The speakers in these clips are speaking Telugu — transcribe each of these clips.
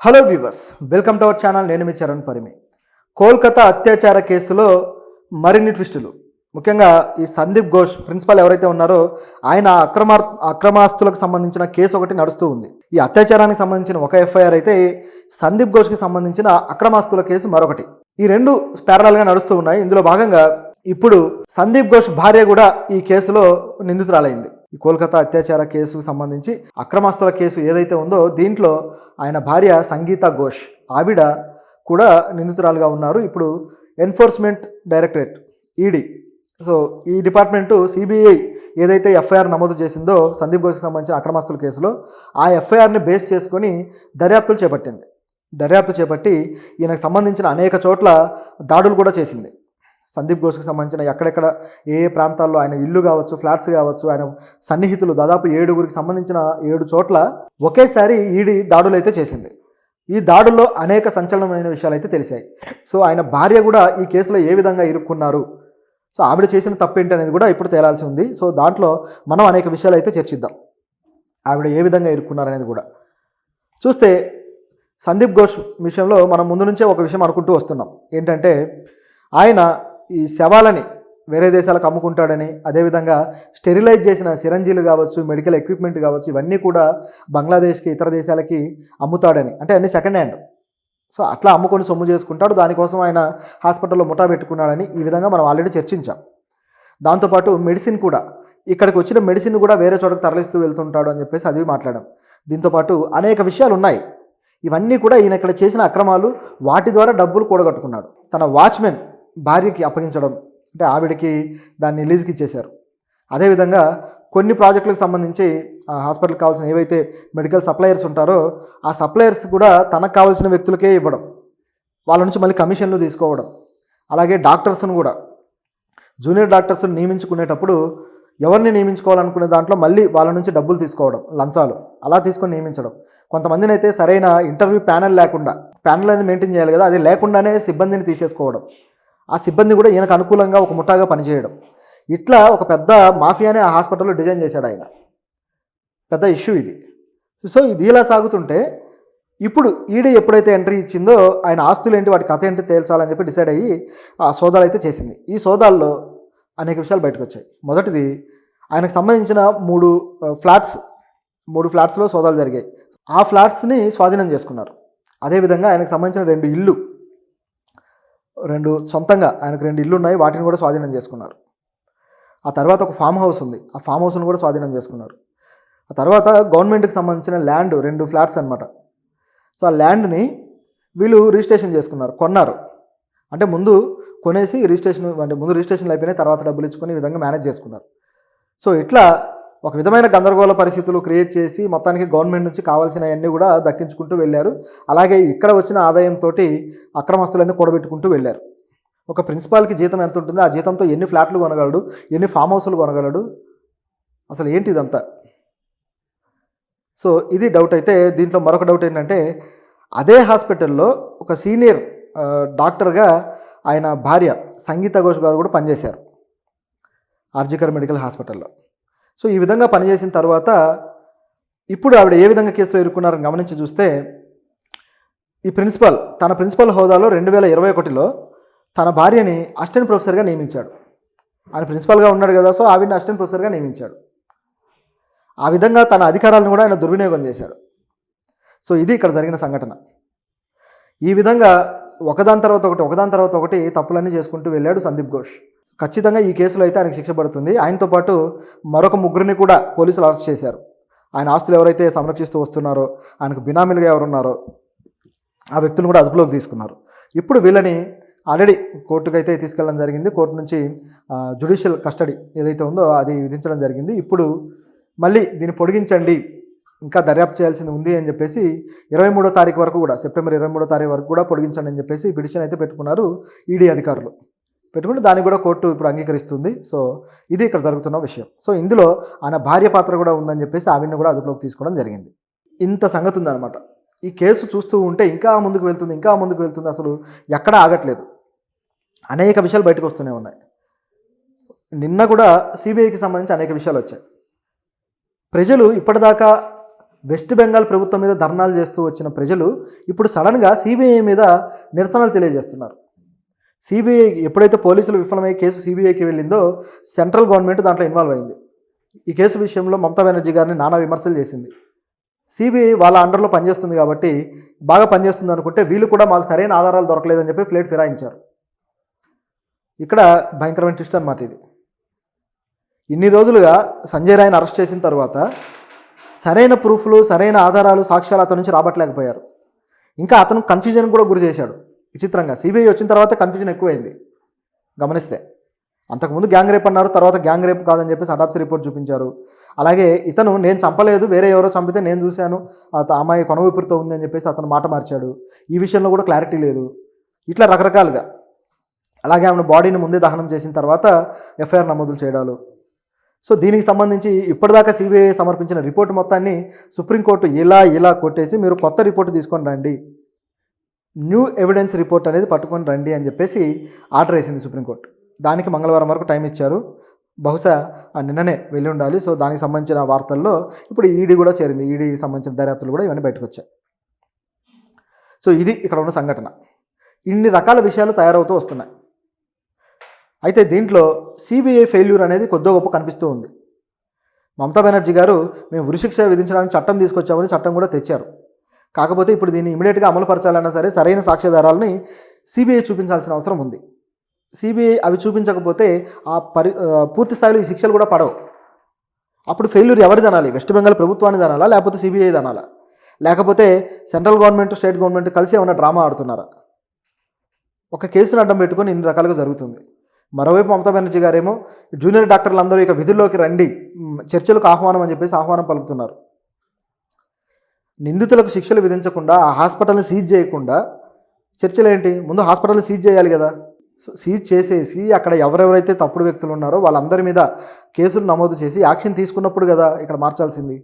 Hello viewers, welcome to our channel. నేను మీ చరణ్ పరిమి. కోల్కతా అత్యాచార కేసులో మరిన్ని ట్విస్టులు. ముఖ్యంగా ఈ సందీప్ ఘోష్ ప్రిన్సిపల్ ఎవరైతే ఉన్నారో ఆయన అక్రమాస్తులకు సంబంధించిన కేసు ఒకటి నడుస్తూ ఉంది. ఈ అత్యాచారానికి సంబంధించిన ఒక ఎఫ్ఐఆర్ అయితే సందీప్ ఘోష్కి సంబంధించిన అక్రమాస్తుల కేసు మరొకటి. ఈ రెండు ప్యారలల్గా నడుస్తూ ఉన్నాయి. ఇందులో భాగంగా ఇప్పుడు సందీప్ ఘోష్ భార్య కూడా ఈ కేసులో నిందితురాలైంది. ఈ కోల్కతా అత్యాచార కేసుకు సంబంధించి అక్రమాస్తుల కేసు ఏదైతే ఉందో దీంట్లో ఆయన భార్య సంగీత ఘోష్ ఆవిడ కూడా నిందితురాలుగా ఉన్నారు. ఇప్పుడు ఎన్ఫోర్స్మెంట్ డైరెక్టరేట్ ఈడీ, సో ఈ డిపార్ట్మెంటు సిబిఐ ఏదైతే ఎఫ్ఐఆర్ నమోదు చేసిందో సందీప్ ఘోష్కి సంబంధించిన అక్రమాస్తుల కేసులో ఆ ఎఫ్ఐఆర్ని బేస్ చేసుకొని దర్యాప్తు చేపట్టి ఈయనకు సంబంధించిన అనేక చోట్ల దాడులు కూడా చేసింది. సందీప్ ఘోష్కి సంబంధించిన ఎక్కడెక్కడ ఏ ప్రాంతాల్లో ఆయన ఇల్లు కావచ్చు, ఫ్లాట్స్ కావచ్చు, ఆయన సన్నిహితులు దాదాపు 7గురికి సంబంధించిన 7 చోట్ల ఒకేసారి ఈడీ దాడులు అయితే చేసింది. ఈ దాడుల్లో అనేక సంచలనమైన విషయాలు అయితే తెలిసాయి. సో ఆయన భార్య కూడా ఈ కేసులో ఏ విధంగా ఇరుక్కున్నారు, సో ఆవిడ చేసిన తప్పేంటి అనేది కూడా ఇప్పుడు తేలాల్సి ఉంది. సో దాంట్లో మనం అనేక విషయాలు అయితే చర్చిద్దాం. ఆవిడ ఏ విధంగా ఇరుక్కున్నారు అనేది కూడా చూస్తే సందీప్ ఘోష్ విషయంలో మనం ముందు నుంచే ఒక విషయం అనుకుంటూ వస్తున్నాం. ఏంటంటే ఆయన ఈ శవాలని వేరే దేశాలకు అమ్ముకుంటాడని, అదేవిధంగా స్టెరిలైజ్ చేసిన సిరంజీలు కావచ్చు, మెడికల్ ఎక్విప్మెంట్ కావచ్చు, ఇవన్నీ కూడా బంగ్లాదేశ్కి ఇతర దేశాలకి అమ్ముతాడని, అంటే అన్ని సెకండ్ హ్యాండ్. సో అట్లా అమ్ముకొని సొమ్ము చేసుకుంటాడు. దానికోసం ఆయన హాస్పిటల్లో ముఠా పెట్టుకున్నాడని ఈ విధంగా మనం ఆల్రెడీ చర్చించాం. దాంతోపాటు మెడిసిన్ కూడా, ఇక్కడికి వచ్చిన మెడిసిన్ కూడా వేరే చోటకు తరలిస్తూ వెళ్తుంటాడు అని చెప్పేసి అది మాట్లాడాం. దీంతోపాటు అనేక విషయాలు ఉన్నాయి. ఇవన్నీ కూడా ఈయన ఇక్కడ చేసిన అక్రమాలు, వాటి ద్వారా డబ్బులు కూడగట్టుకున్నాడు. తన వాచ్మెన్ భార్యకి అప్పగించడం, అంటే ఆవిడకి దాన్ని లీజ్కి ఇచ్చేశారు. అదేవిధంగా కొన్ని ప్రాజెక్టులకు సంబంధించి హాస్పిటల్కి కావాల్సిన ఏవైతే మెడికల్ సప్లయర్స్ ఉంటారో ఆ సప్లయర్స్ కూడా తనకు కావాల్సిన వ్యక్తులకే ఇవ్వడం, వాళ్ళ నుంచి మళ్ళీ కమిషన్లు తీసుకోవడం. అలాగే డాక్టర్స్ను కూడా, జూనియర్ డాక్టర్స్ను నియమించుకునేటప్పుడు ఎవరిని నియమించుకోవాలనుకునే దాంట్లో మళ్ళీ వాళ్ళ నుంచి డబ్బులు తీసుకోవడం, లంచాలు అలా తీసుకొని నియమించడం. కొంతమందిని అయితే సరైన ఇంటర్వ్యూ ప్యానెల్ అనేది మెయింటైన్ చేయాలి కదా, అది లేకుండానే సిబ్బందిని తీసేసుకోవడం. ఆ సిబ్బంది కూడా ఈయనకు అనుకూలంగా ఒక ముఠాగా పనిచేయడం. ఇట్లా ఒక పెద్ద మాఫియానే ఆ హాస్పిటల్లో డిజైన్ చేశాడు ఆయన. పెద్ద ఇష్యూ ఇది. సో ఇది ఇలా సాగుతుంటే ఇప్పుడు ఈడీ ఎప్పుడైతే ఎంట్రీ ఇచ్చిందో ఆయన ఆస్తులు ఏంటి, వాటి కథ ఏంటి తేల్చాలని చెప్పి డిసైడ్ అయ్యి ఆ సోదాలు అయితే చేసింది. ఈ సోదాల్లో అనేక విషయాలు బయటకు వచ్చాయి. మొదటిది, ఆయనకు సంబంధించిన 3 ఫ్లాట్స్లో సోదాలు జరిగాయి. ఆ ఫ్లాట్స్ని స్వాధీనం చేసుకున్నారు. అదేవిధంగా ఆయనకు సంబంధించిన 2 సొంతంగా ఆయనకు 2 ఇళ్ళు ఉన్నాయి, వాటిని కూడా స్వాధీనం చేసుకున్నారు. ఆ తర్వాత ఒక ఫామ్ హౌస్ ఉంది, ఆ ఫామ్ హౌస్ను కూడా స్వాధీనం చేసుకున్నారు. ఆ తర్వాత గవర్నమెంట్కి సంబంధించిన ల్యాండ్ 2 ఫ్లాట్స్ అనమాట. సో ఆ ల్యాండ్ని వీళ్ళు రిజిస్ట్రేషన్ చేసుకున్నారు, కొన్నారు. అంటే ముందు కొనేసి ముందు రిజిస్ట్రేషన్లు అయిపోయినాయి, తర్వాత డబ్బులు ఇచ్చుకొని ఈ విధంగా మేనేజ్ చేసుకున్నారు. సో ఇట్లా ఒక విధమైన గందరగోళ పరిస్థితులు క్రియేట్ చేసి మొత్తానికి గవర్నమెంట్ నుంచి కావాల్సినవన్నీ కూడా దక్కించుకుంటూ వెళ్ళారు. అలాగే ఇక్కడ వచ్చిన ఆదాయంతో అక్రమస్తులన్నీ కూడబెట్టుకుంటూ వెళ్ళారు. ఒక ప్రిన్సిపాల్కి జీతం ఎంత ఉంటుందో ఆ జీతంతో ఎన్ని ఫ్లాట్లు కొనగలడు, ఎన్ని ఫామ్ హౌస్లు కొనగలడు, అసలు ఏంటి ఇదంతా? సో ఇది డౌట్. అయితే దీంట్లో మరొక డౌట్ ఏంటంటే అదే హాస్పిటల్లో ఒక సీనియర్ డాక్టర్గా ఆయన భార్య సంగీత ఘోష్ గారు కూడా పనిచేశారు ఆర్జికర్ మెడికల్ హాస్పిటల్లో. సో ఈ విధంగా పనిచేసిన తర్వాత ఇప్పుడు ఆవిడ ఏ విధంగా కేసులో ఇరుక్కున్నారని గమనించి చూస్తే తన ప్రిన్సిపల్ హోదాలో 2021లో తన భార్యని అసిస్టెంట్ ప్రొఫెసర్గా నియమించాడు. ఆయన ప్రిన్సిపల్గా ఉన్నాడు కదా, సో ఆవిడని అసిస్టెంట్ ప్రొఫెసర్గా నియమించాడు. ఆ విధంగా తన అధికారాలను కూడా ఆయన దుర్వినియోగం చేశాడు. సో ఇది ఇక్కడ జరిగిన సంఘటన. ఈ విధంగా ఒకదాని తర్వాత ఒకటి తప్పులన్నీ చేసుకుంటూ వెళ్ళాడు సందీప్ ఘోష్. ఖచ్చితంగా ఈ కేసులో అయితే ఆయనకు శిక్ష పడుతుంది. ఆయనతో పాటు మరొక 3 కూడా పోలీసులు అరెస్ట్ చేశారు. ఆయన ఆస్తులు ఎవరైతే సంరక్షిస్తూ వస్తున్నారో, ఆయనకు బినామీలుగా ఎవరున్నారో ఆ వ్యక్తులను కూడా అదుపులోకి తీసుకున్నారు. ఇప్పుడు వీళ్ళని ఆల్రెడీ కోర్టుకు అయితే తీసుకెళ్ళడం జరిగింది. కోర్టు నుంచి జ్యుడిషియల్ కస్టడీ ఏదైతే ఉందో అది విధించడం జరిగింది. ఇప్పుడు మళ్ళీ దీన్ని పొడిగించండి, ఇంకా దర్యాప్తు చేయాల్సింది ఉంది అని చెప్పేసి 23వ తారీఖు వరకు కూడా, సెప్టెంబర్ 23వ తారీఖు వరకు కూడా పొడిగించండి అని చెప్పేసి పిటిషన్ అయితే పెట్టుకున్నారు ఈడీ అధికారులు. పెట్టుకుంటే దాన్ని కూడా కోర్టు ఇప్పుడు అంగీకరిస్తుంది. సో ఇది ఇక్కడ జరుగుతున్న విషయం. సో ఇందులో ఆయన భార్య పాత్ర కూడా ఉందని చెప్పేసి ఆవిడని కూడా అదుపులోకి తీసుకోవడం జరిగింది. ఇంత సంగతి ఉందన్నమాట. ఈ కేసు చూస్తూ ఉంటే ఇంకా ముందుకు వెళ్తుంది, అసలు ఎక్కడా ఆగట్లేదు. అనేక విషయాలు బయటకు వస్తూనే ఉన్నాయి. నిన్న కూడా సిబిఐకి సంబంధించి అనేక విషయాలు వచ్చాయి. ప్రజలు ఇప్పటిదాకా వెస్ట్ బెంగాల్ ప్రభుత్వం మీద ధర్నాలు చేస్తూ వచ్చిన ప్రజలు ఇప్పుడు సడన్గా సిబిఐ మీద నిరసనలు తెలియజేస్తున్నారు. సిబిఐ ఎప్పుడైతే పోలీసులు విఫలమై కేసు సిబిఐకి వెళ్ళిందో సెంట్రల్ గవర్నమెంట్ దాంట్లో ఇన్వాల్వ్ అయింది. ఈ కేసు విషయంలో మమతా బెనర్జీ గారిని నానా విమర్శలు చేసింది. సిబిఐ వాళ్ళ అండర్లో పనిచేస్తుంది కాబట్టి బాగా పనిచేస్తుంది అనుకుంటే వీళ్ళు కూడా మాకు సరైన ఆధారాలు దొరకలేదని చెప్పి ఫ్లేట్ ఫిరాయించారు. ఇక్కడ భయంకరమైన ట్విస్ట్ అన్నమాట ఇది. ఇన్ని రోజులుగా సంజయ్ రాయ్ని అరెస్ట్ చేసిన తర్వాత సరైన ప్రూఫ్లు, సరైన ఆధారాలు, సాక్ష్యాలు అతని నుంచి రాబట్టలేకపోయారు. ఇంకా అతను కన్ఫ్యూజన్ కూడా గురి చేశాడు. విచిత్రంగా సిబిఐ వచ్చిన తర్వాత కన్ఫ్యూజన్ ఎక్కువైంది. గమనిస్తే అంతకుముందు గ్యాంగ్ రేప్ అన్నారు, తర్వాత గ్యాంగ్ రేప్ కాదని చెప్పేసి అటాప్సీ రిపోర్ట్ చూపించారు. అలాగే ఇతను నేను చంపలేదు, వేరే ఎవరో చంపితే నేను చూశాను, అమ్మాయి కొనవూపిరితో ఉంది అని చెప్పేసి అతను మాట మార్చాడు. ఈ విషయంలో కూడా క్లారిటీ లేదు. ఇట్లా రకరకాలుగా. అలాగే ఆమెను బాడీని ముందే దహనం చేసిన తర్వాత ఎఫ్ఐఆర్ నమోదులు చేయడాలు. సో దీనికి సంబంధించి ఇప్పటిదాకా సిబిఐ సమర్పించిన రిపోర్ట్ మొత్తాన్ని సుప్రీంకోర్టు ఇలా కొట్టేసి మీరు కొత్త రిపోర్ట్ తీసుకొని రండి, న్యూ ఎవిడెన్స్ రిపోర్ట్ అనేది పట్టుకొని రండి అని చెప్పేసి ఆర్డర్ వేసింది సుప్రీంకోర్టు. దానికి మంగళవారం వరకు టైం ఇచ్చారు. బహుశా నిన్ననే వెళ్ళి ఉండాలి. సో దానికి సంబంధించిన వార్తల్లో ఇప్పుడు ఈడీ కూడా చేరింది. ఈడీకి సంబంధించిన దర్యాప్తులు కూడా ఇవన్నీ బయటకు వచ్చాయి. సో ఇది ఇక్కడ ఉన్న సంఘటన. ఇన్ని రకాల విషయాలు తయారవుతూ వస్తున్నాయి. అయితే దీంట్లో సిబిఐ ఫెయిల్యూర్ అనేది కొద్దో గొప్ప కనిపిస్తూ ఉంది. మమతా బెనర్జీ గారు మేము ఉరిశిక్ష విధించడానికి చట్టం తీసుకొచ్చామని చట్టం కూడా తెచ్చారు. కాకపోతే ఇప్పుడు దీన్ని ఇమీడియట్గా అమలు పరచాలన్నా సరే సరైన సాక్ష్యాధారాలని సిబిఐ చూపించాల్సిన అవసరం ఉంది. సిబిఐ అవి చూపించకపోతే పూర్తి స్థాయిలో ఈ శిక్షలు కూడా పడవు. అప్పుడు ఫెయిల్యూర్ ఎవరిది అనాలి? వెస్ట్ బెంగాల్ ప్రభుత్వాన్ని అనాలా, లేకపోతే సిబిఐది అనాలా? లేకపోతే సెంట్రల్ గవర్నమెంట్, స్టేట్ గవర్నమెంట్ కలిసి ఏమైనా డ్రామా ఆడుతున్నారా? ఒక కేసును అడ్డం పెట్టుకొని ఇన్ని రకాలుగా జరుగుతుంది. మరోవైపు మమతా బెనర్జీ గారేమో జూనియర్ డాక్టర్లు అందరూ ఇక విధుల్లోకి రండి, చర్చలకు ఆహ్వానం అని చెప్పేసి ఆహ్వానం పలుకుతున్నారు. నిందితులకు శిక్షలు విధించకుండా, ఆ హాస్పిటల్ని సీజ్ చేయకుండా చర్చలు ఏంటి? ముందు హాస్పిటల్ని సీజ్ చేయాలి కదా. సో సీజ్ చేసేసి అక్కడ ఎవరెవరైతే తప్పుడు వ్యక్తులు ఉన్నారో వాళ్ళందరి మీద కేసులు నమోదు చేసి యాక్షన్ తీసుకున్నప్పుడు కదా ఇక్కడ మార్చాల్సింది.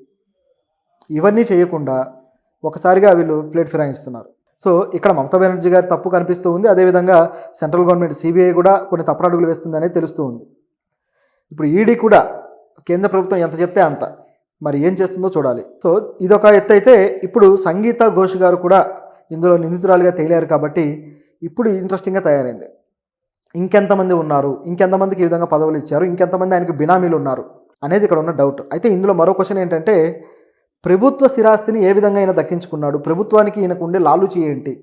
ఇవన్నీ చేయకుండా ఒకసారిగా వీళ్ళు ఫ్లేట్ ఫిరాయిస్తున్నారు. సో ఇక్కడ మమతా బెనర్జీ గారి తప్పు కనిపిస్తూ ఉంది. అదేవిధంగా సెంట్రల్ గవర్నమెంట్ సిబిఐ కూడా కొన్ని తప్పుడు అడుగులు వేస్తుంది అనేది తెలుస్తూ ఉంది. ఇప్పుడు ఈడీ కూడా కేంద్ర ప్రభుత్వం ఎంత చెప్తే అంత, మరి ఏం చేస్తుందో చూడాలి. సో ఇదొక ఎత్తు అయితే, ఇప్పుడు సంగీత ఘోష్ గారు కూడా ఇందులో నిందితురాలుగా తేలారు కాబట్టి ఇప్పుడు ఇంట్రెస్టింగ్గా తయారైంది. ఇంకెంతమంది ఉన్నారు, ఇంకెంతమందికి ఈ విధంగా పదవులు ఇచ్చారు, ఇంకెంతమంది ఆయనకి బినామీలు ఉన్నారు అనేది ఇక్కడ ఉన్న డౌట్. అయితే ఇందులో మరో క్వశ్చన్ ఏంటంటే, ప్రభుత్వ స్థిరాస్తిని ఏ విధంగా ఈయన దక్కించుకున్నాడు, ప్రభుత్వానికి ఈయనకు ఉండే లాలూచి ఏంటి?